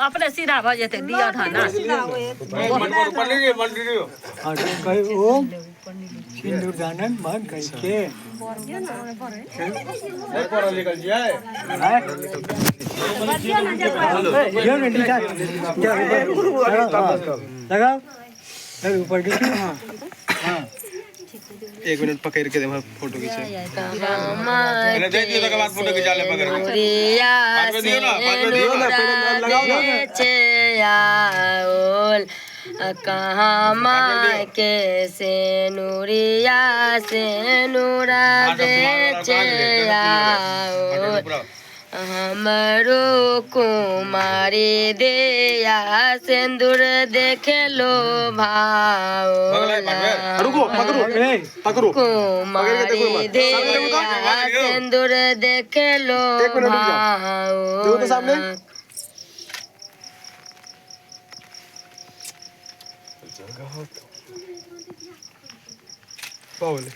अपने सीधा भ जेते दिया था ना और कहीं ओम सिंदूर दानन मन कहीं के ये नहीं दिखा लगाओ ऊपर देखिए हाँ 1 मिनट पकड़ के दे फोटो खींचे पहले दे दियो तक बाद फोटो खिंचा ले पकड़ के बाद में दियो ना पहले लगाओ ना कहाँ माँ के से नूरिया से नूरा बेचे हमरो कुमारी दिया सिंदूर देखे लो भाव कुमारी दिया सिंदूर देखे लो भाव बोले